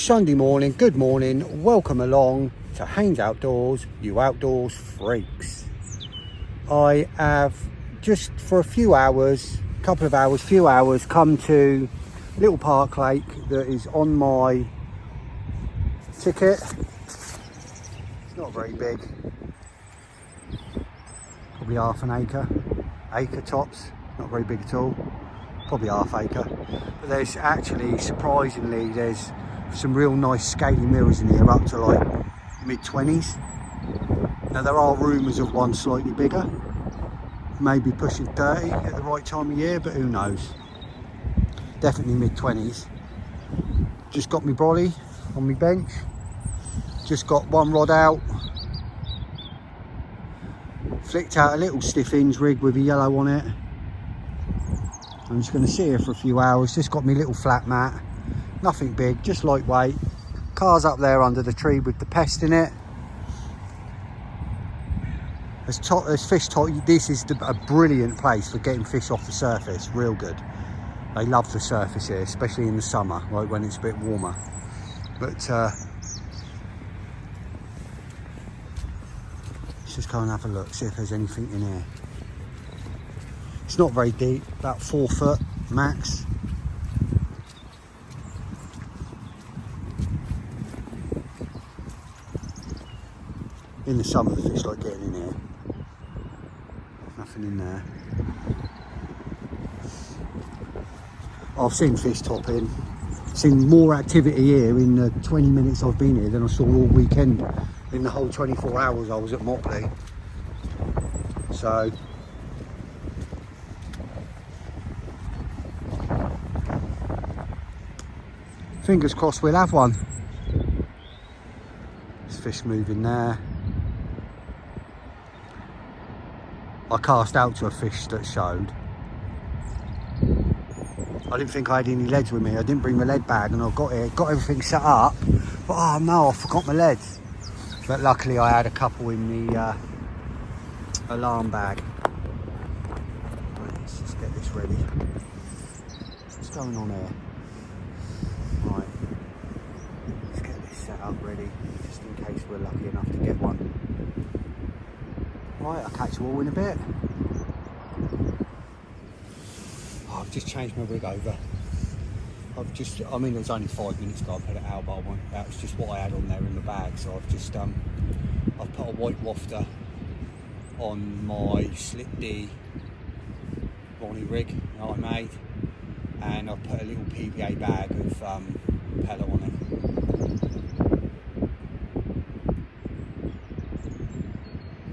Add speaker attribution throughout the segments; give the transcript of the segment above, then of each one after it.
Speaker 1: Sunday morning, good morning, welcome along to Haynes Outdoors, you outdoors freaks. I have just for a few hours, come to Little Park Lake that is on my ticket. It's not very big, probably half an acre tops, not very big at all, probably half acre. But there's actually, surprisingly, there's some real nice scaly mirrors in here up to like mid-20s. Now there are rumours of one slightly bigger, maybe pushing 30 at the right time of year, but who knows. Definitely mid-20s. Just got my brolly on my bench, just got one rod out, flicked out a little stiff hinge rig with a yellow on it. I'm just going to sit here for a few hours. Just got my little flat mat, nothing big, just lightweight. Car's up there under the tree with the pest in it. There's fish top. This is a brilliant place for getting fish off the surface, real good. They love the surface here, especially in the summer, like when it's a bit warmer. But let's just go and have a look, see if there's anything in here. It's not very deep, about 4 foot max. In the summer the fish like getting in here. Nothing in there. I've seen fish topping, seen more activity here in the 20 minutes I've been here than I saw all weekend in the whole 24 hours I was at Motley. So fingers crossed we'll have one. There's fish moving there. I cast out to a fish that showed. I didn't think I had any leads with me. I didn't bring my lead bag, and I got here, got everything set up. But oh no, I forgot my leads. But luckily I had a couple in the alarm bag. Right, let's just get this ready. What's going on here? Right, let's get this set up ready, just in case we're lucky enough to get one. Right, I'll catch you all in a bit. Oh, I've just changed my rig over. I mean, it was only 5 minutes ago I put it out, but that was just what I had on there in the bag. So I've just, I've put a white wafter on my Slip D Ronnie rig that I made. And I've put a little PVA bag of pellet on it.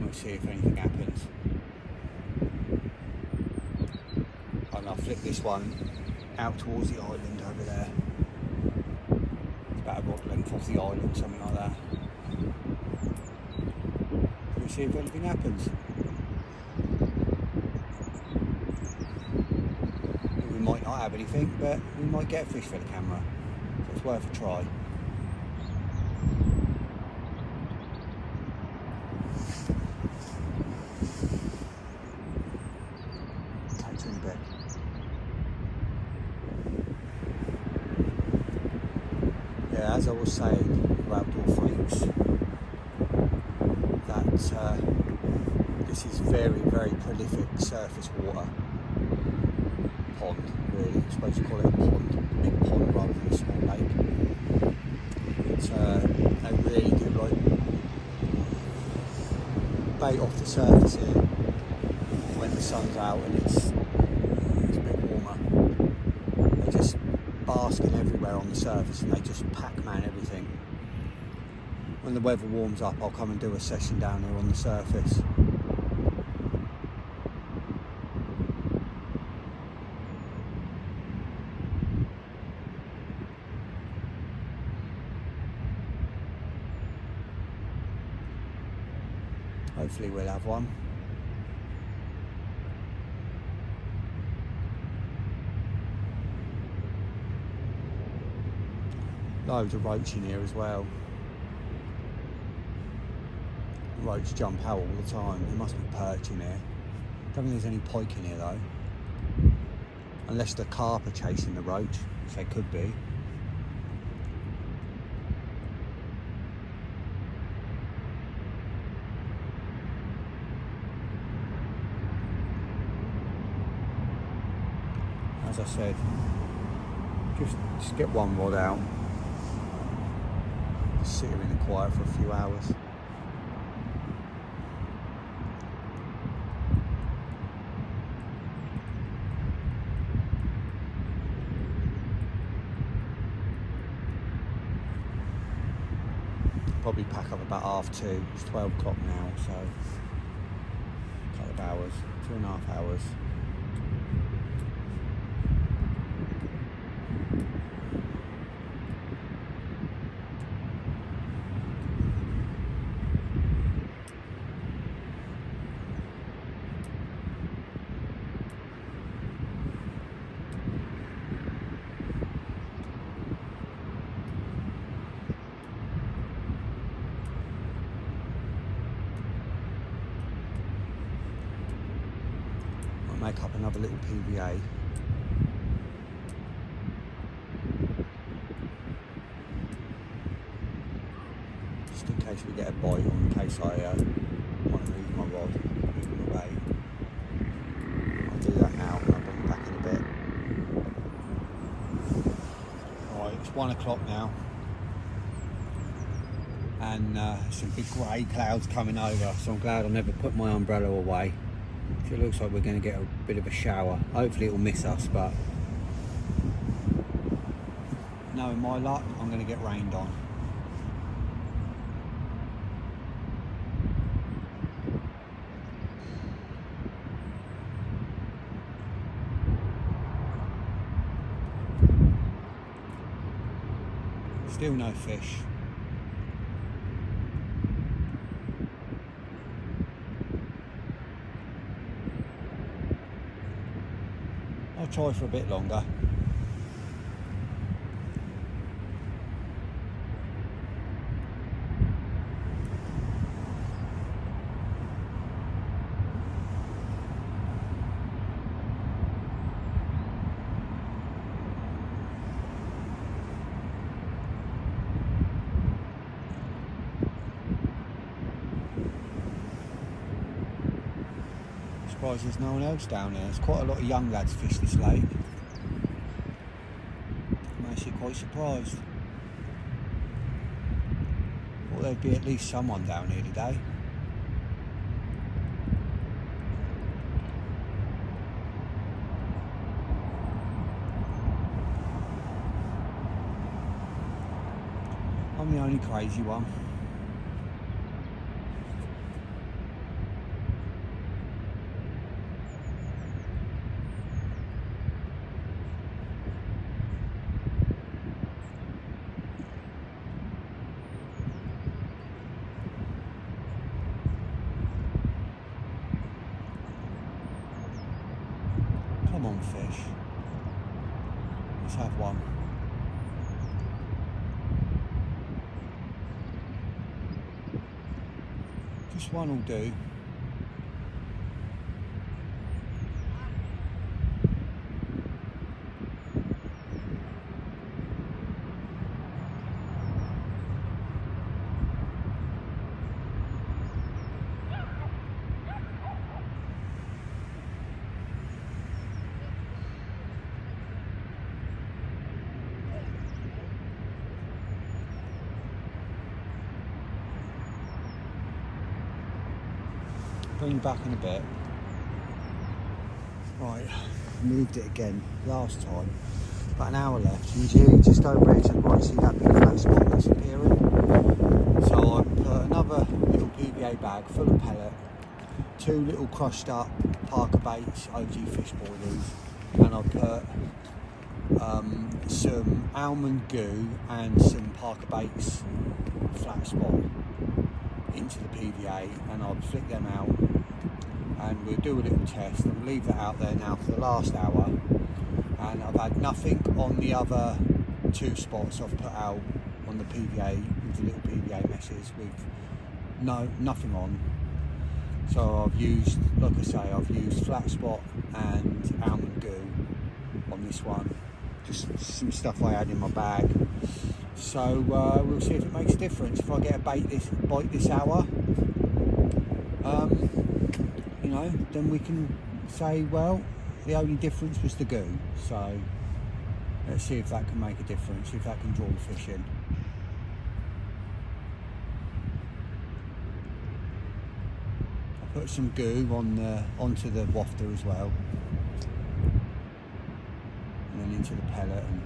Speaker 1: We'll see if anything happens. And I'll flick this one out towards the island over there. It's about a rod length off the island, something like that. We'll see if anything happens. We might not have anything, but we might get a fish for the camera. So it's worth a try. Catch you in a bit. Yeah, as I was saying about Outdoor Freaks, that this is very, very prolific surface water pond, really. I'm supposed to call it a pond, a big pond rather than a small lake. But they really do like bait off the surface here when the sun's out and it's a bit warmer. They just basking everywhere on the surface and they just Pac-Man everything. When the weather warms up, I'll come and do a session down here on the surface. Hopefully we'll have one. Loads of roach in here as well. Roach jump out all the time. There must be perch in here. Don't think there's any pike in here though. Unless the carp are chasing the roach, which they could be. as I said, just get one rod out, just sit here in the quiet for a few hours. Probably pack up about 2:30. It's 12 o'clock now, so a couple of hours, 2.5 hours. Make up another little PVA. Just in case we get a bite, or in case I want to move my rod, move my bait. I'll do that now and I'll bring it back in a bit. Alright, it's 1 o'clock now. And some big grey clouds coming over, so I'm glad I never put my umbrella away. It looks like we're going to get a bit of a shower. Hopefully it will miss us, but knowing my luck, I'm going to get rained on. Still no fish. I'll try for a bit longer. Surprised there's no one else down there. There's quite a lot of young lads fish this lake. I'm actually quite surprised. Thought there'd be at least someone down here today. I'm the only crazy one. Come on, fish. Let's have one. Just one will do. Bring you back in a bit. Right, moved it again. Last time, about an hour left. And you just over here to the right, see that big flat spot that's appearing. So I put another little PVA bag full of pellet, 2 little crushed up Parker Baits OG fish boilies, and I put some almond goo and some Parker Baits flat spot into the PVA, and I'll flick them out and we'll do a little test and leave that out there now for the last hour. And I've had nothing on the other 2 spots I've put out on the PVA with the little PVA meshes, with nothing on. So I've used, like I say, I've used flat spot and almond goo on this one, just some stuff I had in my bag. So we'll see if it makes a difference. If I get a bite this hour, you know, then we can say, well, The only difference was the goo, so let's see if that can make a difference, if that can draw the fish in. I put some goo onto the wafter as well, and then into the pellet, and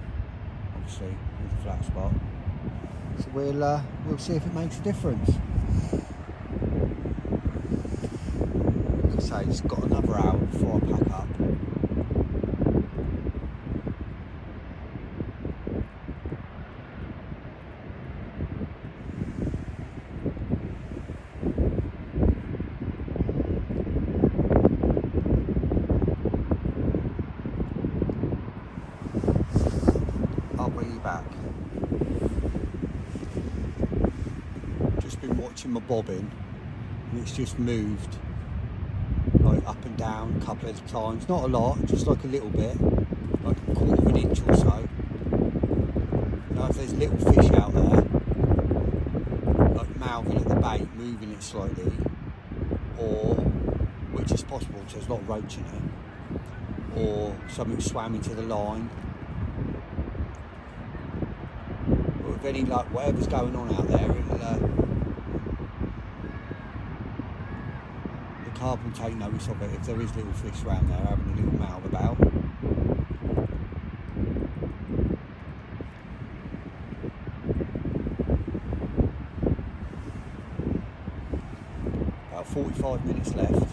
Speaker 1: obviously with the flat spot. So we'll see if it makes a difference. Like I say, it's got another hour before I pack up. I'll bring you back. Just been watching my bobbin, and it's just moved like up and down a couple of times, not a lot, just like a little bit, like a quarter of an inch or so. Now if there's little fish out there, like mouthing at the bait, moving it slightly, or, which is possible, so there's not roach in it, or something swam into the line, or with any luck, whatever's going on out there, the carp will take notice of it if there is little fish around there having a little mouth about. About 45 minutes left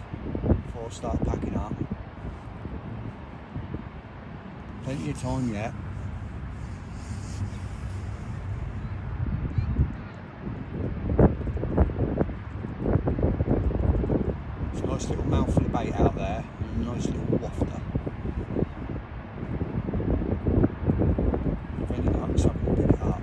Speaker 1: before I start packing up. Plenty of time yet. It's a nice little mouthful of bait out there, and a nice little wafter. If any luck, something will pick it up.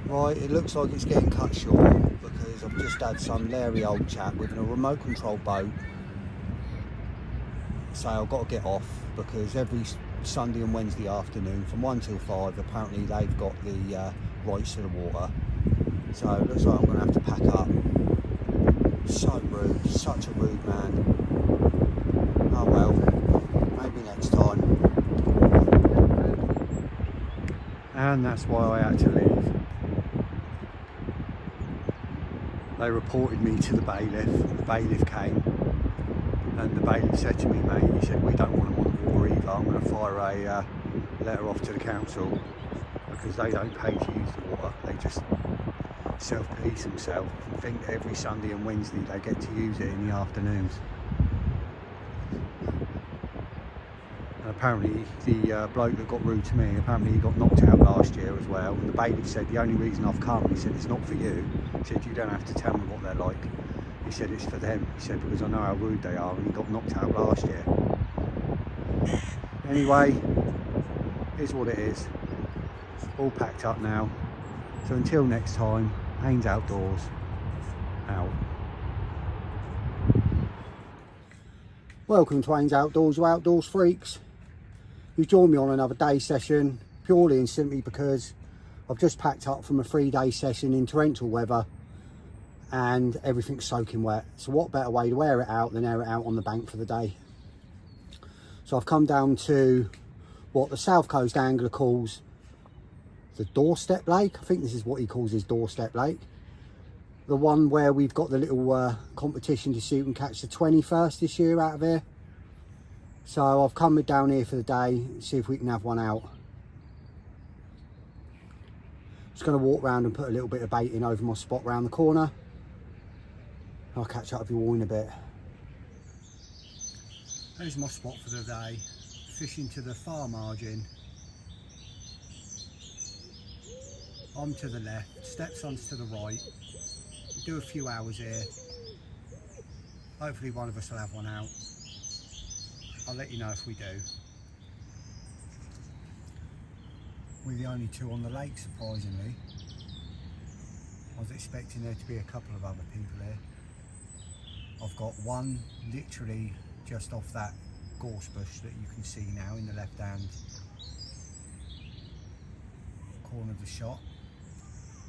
Speaker 1: Right, it looks like it's getting cut short because I've just had some leery old chap with a remote control boat say I've got to get off because every Sunday and Wednesday afternoon from 1 till 5 apparently they've got the rights to the water, so it looks like I'm going to have to pack up. So rude, such a rude man. Oh well, maybe next time. And that's why I had to leave. They reported me to the bailiff came, and the bailiff said to me, mate, he said, we don't want them on the water either, I'm going to fire a letter off to the council because they don't pay to use the water, they just self-police themselves and think that every Sunday and Wednesday they get to use it in the afternoons. And apparently the bloke that got rude to me, apparently he got knocked out last year as well, and the bailiff said the only reason I've come, he said, it's not for you, he said you don't have to tell me what they're like, he said it's for them, he said, because I know how rude they are, and he got knocked out last year. Anyway, here's what it is, all packed up now, so until next time, Haynes Outdoors out. Welcome to Haynes Outdoors, you outdoors freaks. You join me on another day session purely and simply because I've just packed up from a 3-day session in torrential weather and everything's soaking wet. So what better way to air it out than air it out on the bank for the day. So I've come down to what the South Coast Angler calls the Doorstep Lake. I think this is what he calls his Doorstep Lake. The one where we've got the little competition to see who can catch the 21st this year out of here. So I've come down here for the day, see if we can have one out. Just going to walk around and put a little bit of bait in over my spot round the corner. I'll catch up with you all in a bit. There's my spot for the day. Fishing to the far margin. I'm to the left, Stepson's to the right. Do a few hours here. Hopefully one of us will have one out. I'll let you know if we do. We're the only two on the lake, surprisingly. I was expecting there to be a couple of other people here. I've got one literally just off that gorse bush that you can see now in the left hand corner of the shot.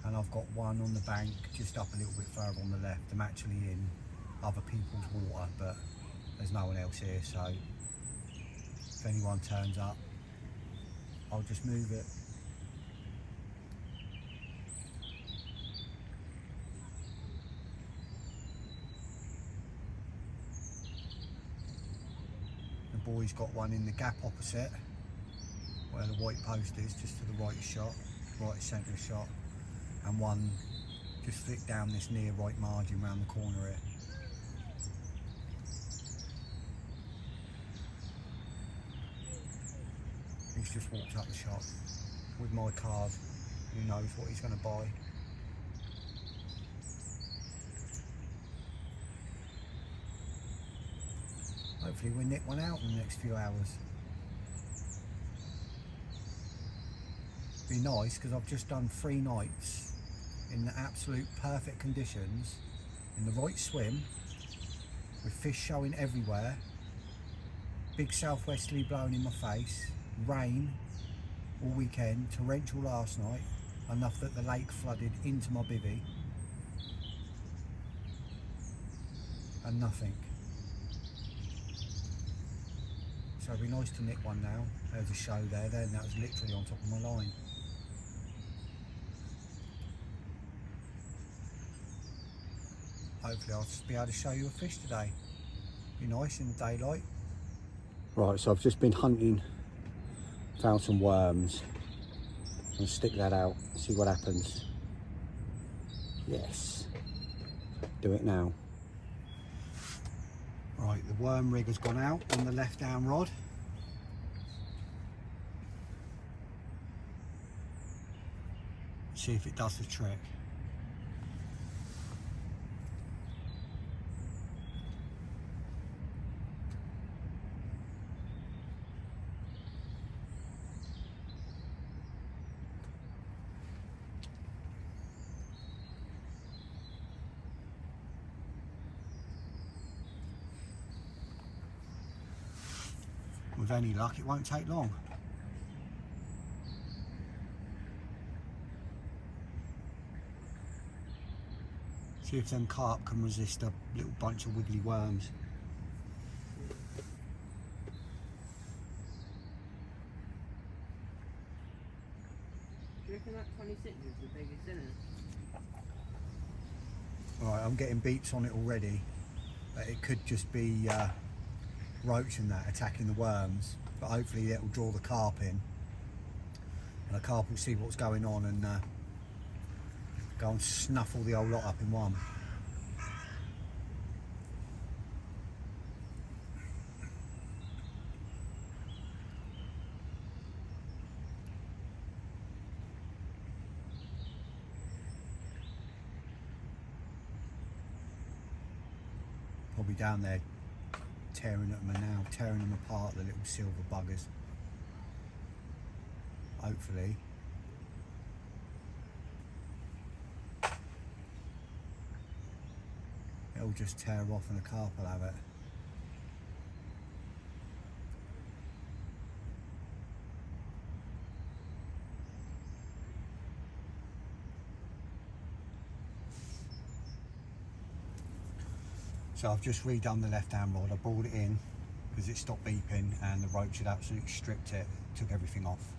Speaker 1: and I've got one on the bank just up a little bit further on the left. I'm actually in other people's water, but there's no one else here, so if anyone turns up, I'll just move it. The boy's got one in the gap opposite, where the white post is, just to the right shot, right centre shot, and one just flick down this near right margin round the corner here. He's just walked up the shop with my card. Who knows what he's going to buy. Hopefully we'll nick one out in the next few hours. Be nice, because I've just done 3 nights in the absolute perfect conditions, in the right swim, with fish showing everywhere, big southwesterly blowing in my face, rain all weekend, torrential last night, enough that the lake flooded into my bivvy, and nothing. So it'd be nice to nick one now. There's a show there, then that was literally on top of my line. Hopefully I'll just be able to show you a fish today. Be nice in the daylight. Right, so I've just been hunting, found some worms. I'm gonna stick that out, see what happens. Yes, do it now. Right, the worm rig has gone out on the left hand rod. See if it does the trick. With any luck, it won't take long. See if them carp can resist a little bunch of wiggly worms.
Speaker 2: Do you reckon that 26 is the biggest, isn't it?
Speaker 1: Right, I'm getting beeps on it already, but it could just be roach and that attacking the worms, but hopefully it'll draw the carp in, and the carp will see what's going on and go and snuff all the old lot up in one. Probably down there tearing at them now, tearing them apart, the little silver buggers. Hopefully. It'll just tear off and the carp will have it. So I've just redone the left hand rod. I brought it in because it stopped beeping and the roach had absolutely stripped it, took everything off.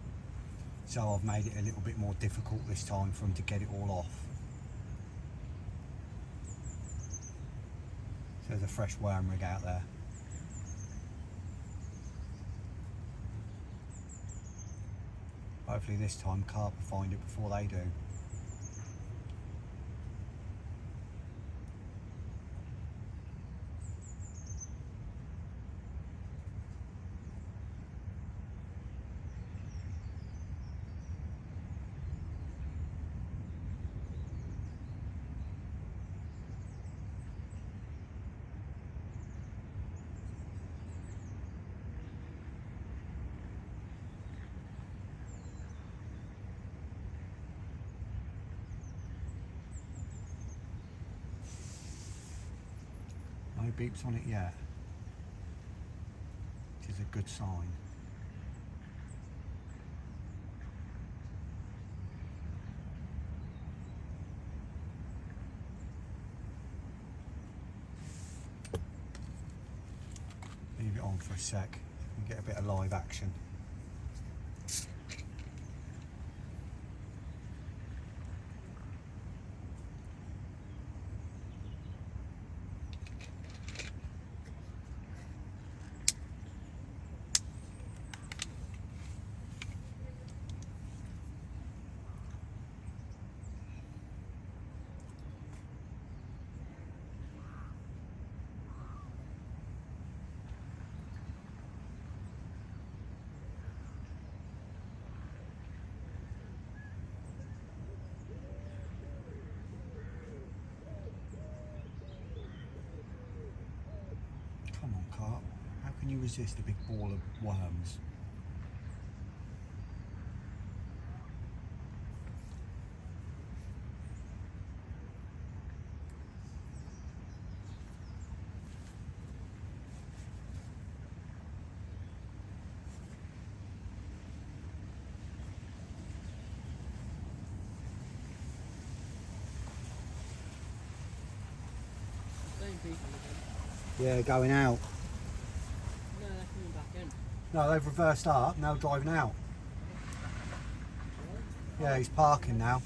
Speaker 1: So I've made it a little bit more difficult this time for them to get it all off. So there's a fresh worm rig out there. Hopefully this time carp will find it before they do. No beeps on it yet, which is a good sign. on for a sec and get a bit of live action. Come on, carp. How can you resist a big ball of worms?
Speaker 2: Same people again.
Speaker 1: Yeah, going out.
Speaker 2: No, they're coming back in.
Speaker 1: No, they've reversed up, now driving out. Yeah, he's parking now.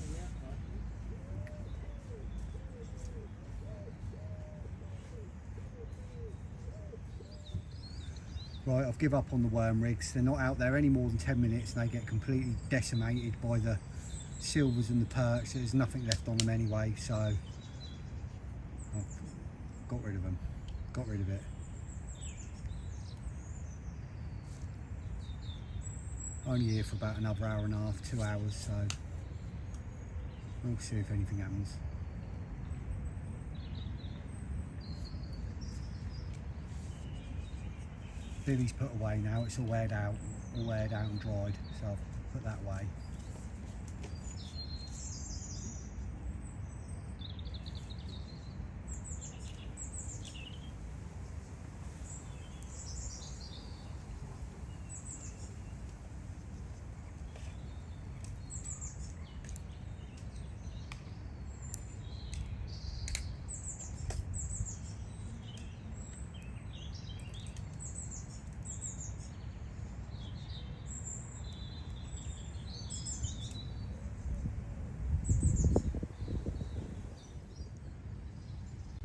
Speaker 1: Right, I've given up on the worm rigs. They're not out there any more than 10 minutes and they get completely decimated by the silvers and the perch. There's nothing left on them anyway, so I've got rid of them. Got rid of it. Only here for about another hour and a half, 2 hours, so we'll see if anything happens. Billy's put away now, it's all aired out and dried, so I've put that away.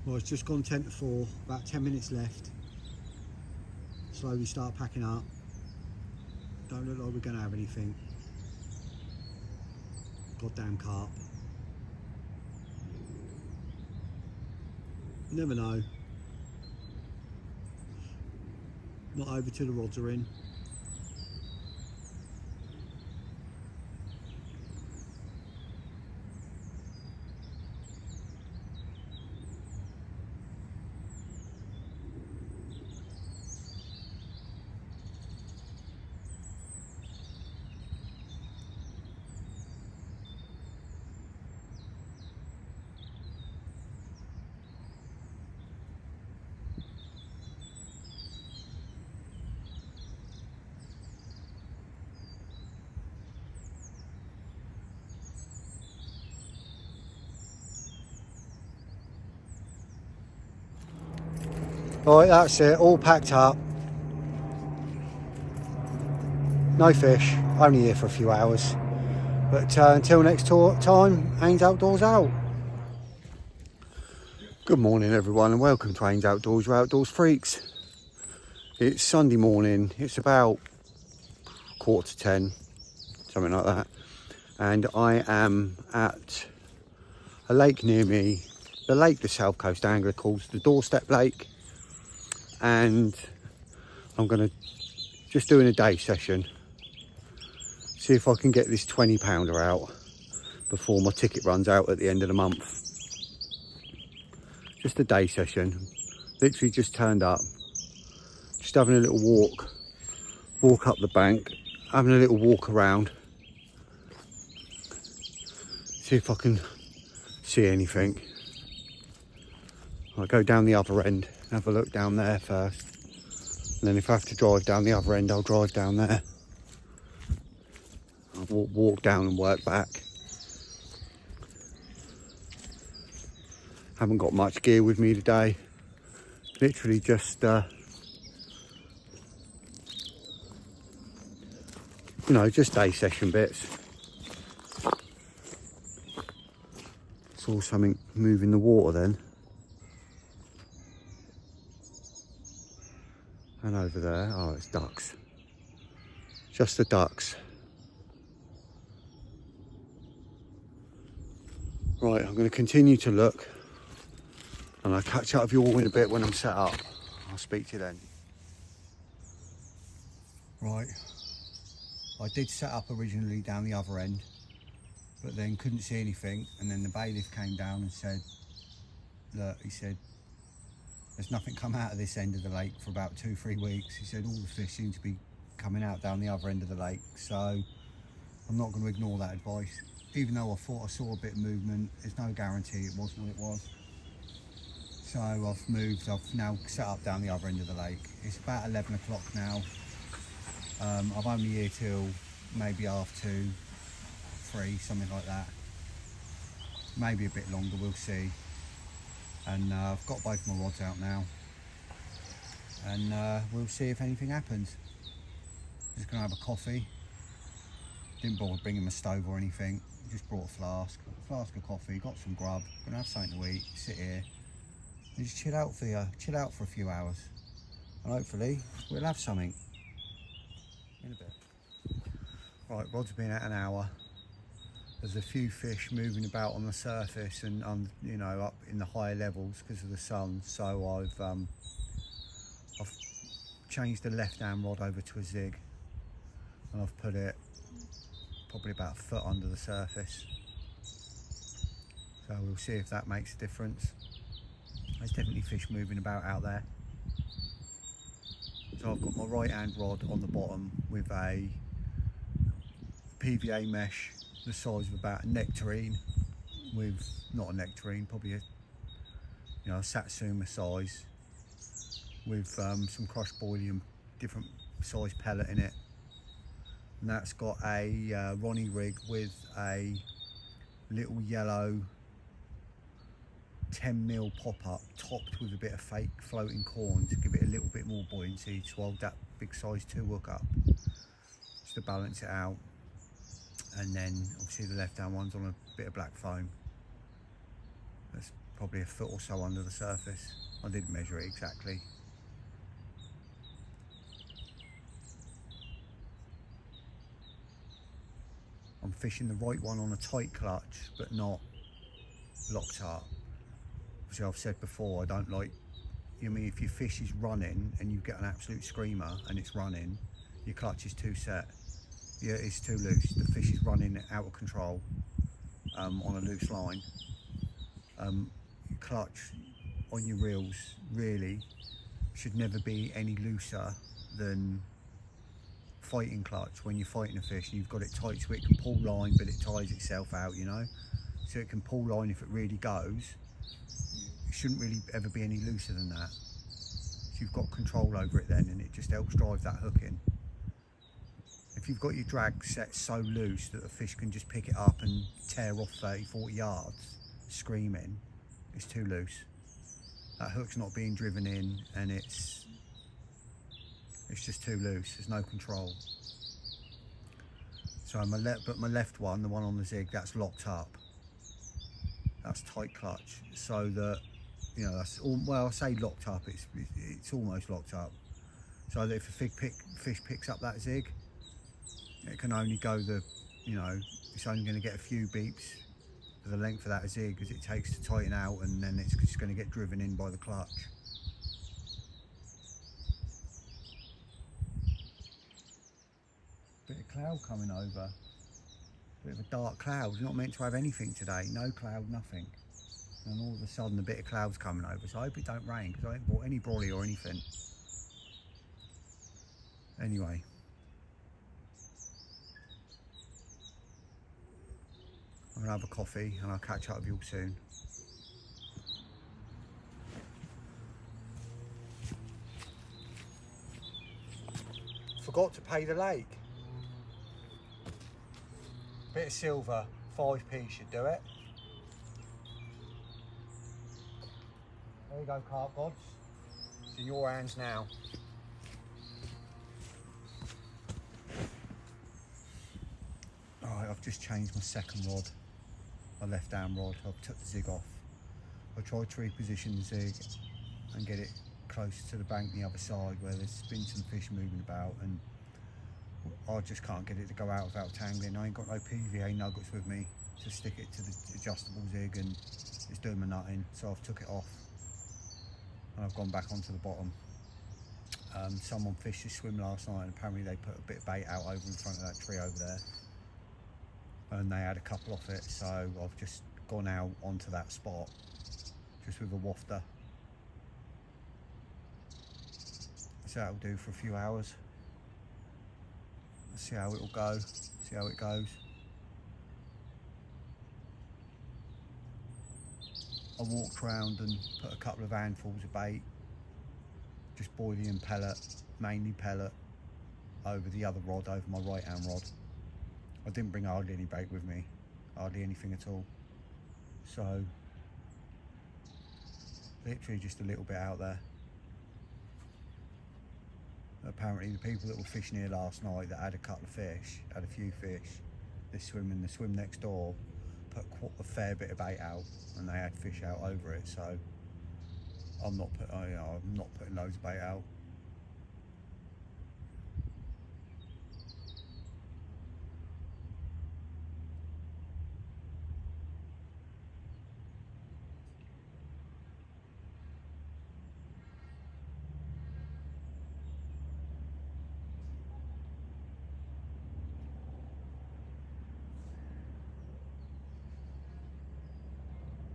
Speaker 1: Well, it's just gone 10 to 4, about 10 minutes left. Slowly start packing up. Don't look like we're going to have anything. Goddamn carp. You never know. Not over till the rods are in. Right, that's it, all packed up. No fish, only here for a few hours. But until next time, Haynes Outdoors out. Good morning everyone and welcome to Haynes Outdoors, your outdoors freaks. It's Sunday morning, it's about 9:45, something like that. And I am at a lake near me, the lake the South Coast Angler calls the Doorstep Lake. And I'm going to just doing a day session, see if I can get this 20 pounder out before my ticket runs out at the end of the month. Just a day session, literally just turned up, just having a little walk up the bank, having a little walk around, see if I can see anything. I'll go down the other end, have a look down there first, and then if I have to drive down the other end, I'll drive down there. I'll walk down and work back. Haven't got much gear with me today, literally just you know, just day session bits. Saw something move in the water then. And over there, oh, it's ducks. Just the ducks. Right, I'm going to continue to look, and I'll catch up with you all in a bit when I'm set up. I'll speak to you then. Right, I did set up originally down the other end, but then couldn't see anything, and then the bailiff came down and said, look, he said, there's nothing come out of this end of the lake for about 2-3 weeks. He said all the fish seem to be coming out down the other end of the lake, so I'm not going to ignore that advice. Even though I thought I saw a bit of movement, there's no guarantee it wasn't what it was. So I've moved, I've now set up down the other end of the lake. It's about 11 o'clock now. I'm only here till maybe 2:30, 3, something like that. Maybe a bit longer, we'll see. And I've got both my rods out now, and we'll see if anything happens. Just gonna have a coffee. Didn't bother bringing my stove or anything, just brought a flask of coffee, got some grub, gonna have something to eat, sit here and just chill out for a few hours, and hopefully we'll have something in a bit. Right, rod's been at an hour. There's a few fish moving about on the surface and you know, up in the higher levels because of the sun. So I've changed the left-hand rod over to a zig, and I've put it probably about a foot under the surface. So we'll see if that makes a difference. There's definitely fish moving about out there. So I've got my right-hand rod on the bottom with a PVA mesh the size of about a nectarine, with not a nectarine, probably a, you know, a satsuma size, with some crushed boiling, different size pellet in it, and that's got a Ronnie rig with a little yellow 10mm pop-up topped with a bit of fake floating corn to give it a little bit more buoyancy to hold that big size 2 hook up, just to balance it out. And then obviously the left hand one's on a bit of black foam. That's probably a foot or so under the surface. I didn't measure it exactly. I'm fishing the right one on a tight clutch, but not locked up. Obviously I've said before, I don't like, you know, I mean, if your fish is running and you get an absolute screamer and it's running, your clutch is too set. Yeah, it's too loose. The fish is running out of control on a loose line. Your clutch on your reels really should never be any looser than fighting clutch. When you're fighting a fish, you've got it tight so it can pull line, but it ties itself out, you know. So it can pull line if it really goes. It shouldn't really ever be any looser than that. So you've got control over it then, and it just helps drive that hook in. If you've got your drag set so loose that the fish can just pick it up and tear off 30-40 yards screaming, it's too loose. That hook's not being driven in, and it's just too loose. There's no control. So my left one, the one on the zig, that's locked up. That's tight clutch, so that, you know, that's all, well, I say locked up, it's almost locked up, so that if a fish picks up that zig, it can only go the, you know, it's only going to get a few beeps for the length of that zig as it takes to tighten out, and then it's just going to get driven in by the clutch. Bit of cloud coming over, bit of a dark cloud. We're not meant to have anything today, no cloud, nothing. And all of a sudden a bit of cloud's coming over, so I hope it don't rain because I haven't bought any brolly or anything. Anyway. I'm gonna have a coffee and I'll catch up with you all soon. Forgot to pay the lake. Bit of silver, 5p should do it. There you go, carp gods. It's in your hands now. Alright, I've just changed my second rod, my left arm rod. I've took the zig off. I tried to reposition the zig and get it closer to the bank the other side where there's been some fish moving about, and I just can't get it to go out without tangling. I ain't got no PVA nuggets with me to stick it to the adjustable zig, and it's doing my nutting, so I've took it off and I've gone back onto the bottom. Someone fished this swim last night and apparently they put a bit of bait out over in front of that tree over there, and they had a couple off it, so I've just gone out onto that spot just with a wafter. So that'll do for a few hours. Let's see how it'll go, see how it goes. I walked around and put a couple of handfuls of bait, just boiling pellet, mainly pellet, over the other rod, over my right hand rod. I didn't bring hardly any bait with me, hardly anything at all. So, literally just a little bit out there. Apparently the people that were fishing here last night that had a couple of fish, had a few fish, this swim and the swim next door, put a fair bit of bait out and they had fish out over it, so I'm not putting loads of bait out.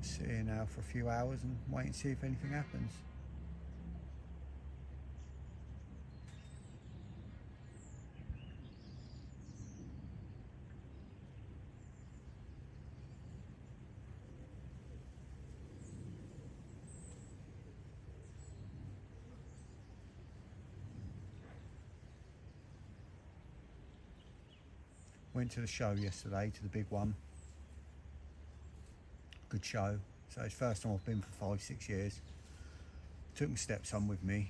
Speaker 1: Sit here now for a few hours and wait and see if anything happens. Went to the show yesterday, to the big one. Good show. So it's the first time I've been for 5-6 years. Took my stepson with me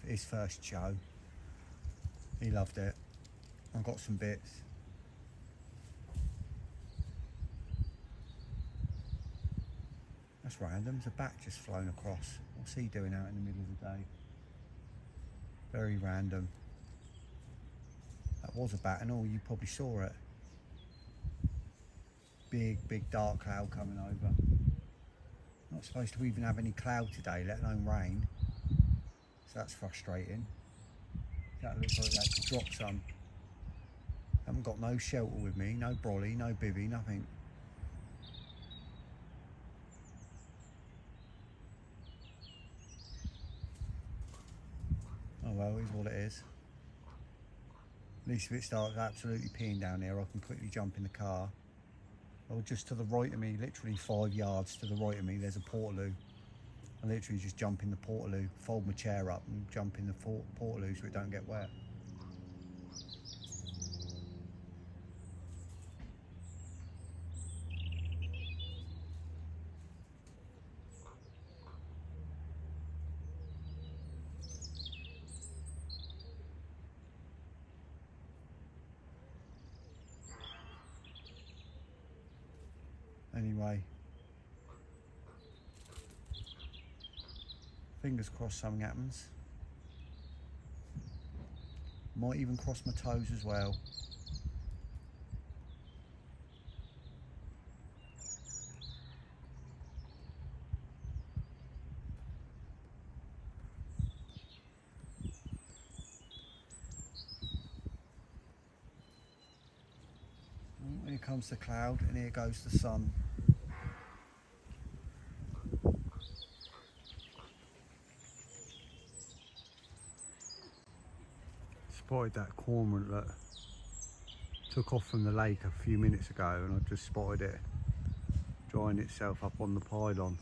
Speaker 1: for his first show. He loved it. I got some bits. That's random. There's a bat just flown across. What's he doing out in the middle of the day? Very random. That was a bat and all, you probably saw it. Big dark cloud coming over. Not supposed to even have any cloud today, let alone rain. So that's frustrating. That looks like that could drop some. Haven't got no shelter with me, no brolly, no bivvy, nothing. Oh well, it is what it is. At least if it starts absolutely peeing down here, I can quickly jump in the car. Or just to the right of me, literally 5 yards to the right of me, there's a portaloo. I literally just jump in the portaloo, fold my chair up and jump in the portaloo so it don't get wet. Anyway, fingers crossed something happens. Might even cross my toes as well. Here comes the cloud and here goes the sun. Spotted that cormorant that took off from the lake a few minutes ago, and I just spotted it drying itself up on the pylon.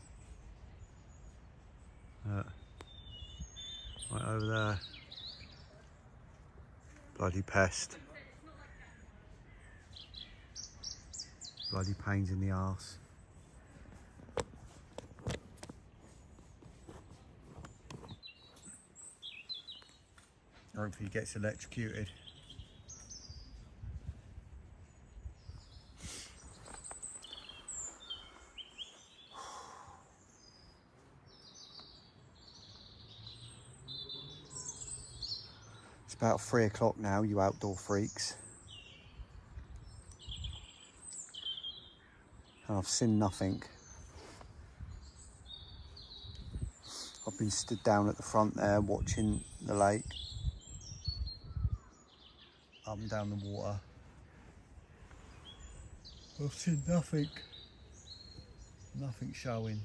Speaker 1: Right over there. Bloody pest. Bloody pains in the arse. Hopefully he gets electrocuted. About 3 o'clock now, you outdoor freaks. And I've seen nothing. I've been stood down at the front there watching the lake. Up and down the water. I've seen nothing. Nothing showing.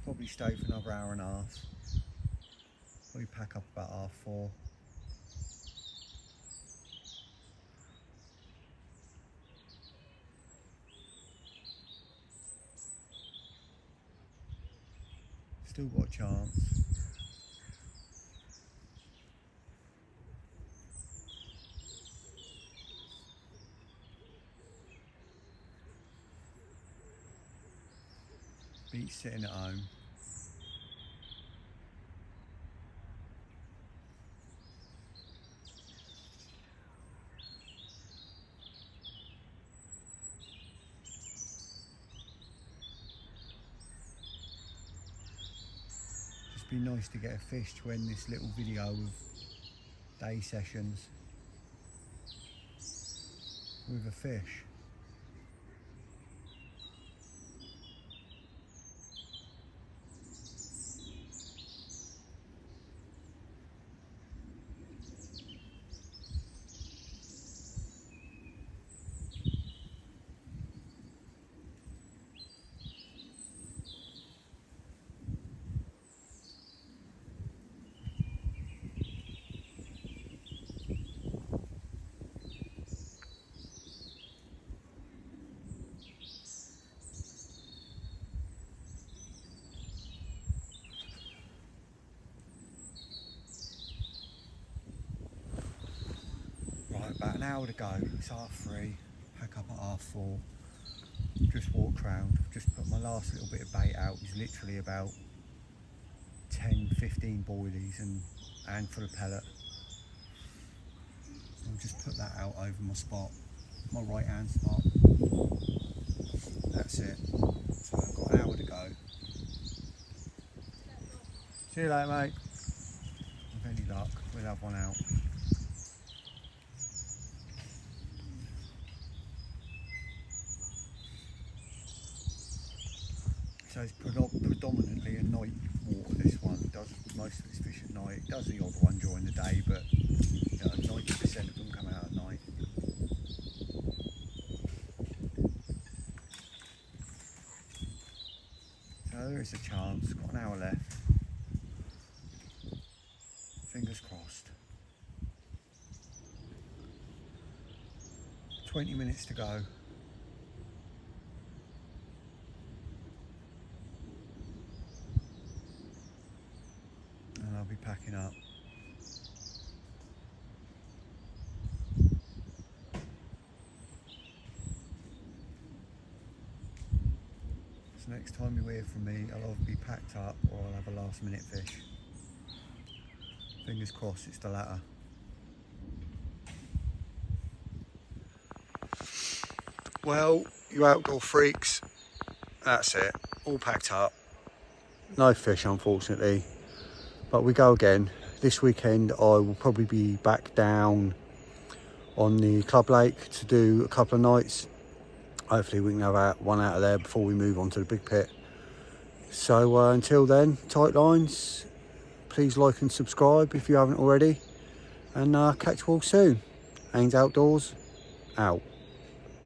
Speaker 1: Probably stay for another hour and a half. We pack up about 4:30. Still got a chance. Beach sitting at home. Just be nice to get a fish to end this little video of day sessions with a fish. About an hour to go. It's 3:30. Pack up at 4:30. Just walked round. I've just put my last little bit of bait out. It's literally about 10-15 boilies and a handful of pellet. I'll just put that out over my spot, my right hand spot. That's it. So I've got an hour to go. See you later, mate. With any luck, we'll have one out. So it's predominantly a night water, this one. It does most of its fish at night. It does the odd one during the day, but 90% of them come out at night. So there is a chance. Got an hour left. Fingers crossed. 20 minutes to go. I'll be packing up. So next time you hear from me, I'll either be packed up or I'll have a last minute fish. Fingers crossed it's the latter. Well, you outdoor freaks, that's it. All packed up. No fish, unfortunately. But we go again. This weekend I will probably be back down on the club lake to do a couple of nights. Hopefully we can have one out of there before we move on to the big pit. So until then, tight lines. Please like and subscribe if you haven't already. And catch you all soon. Haynes Outdoors, out.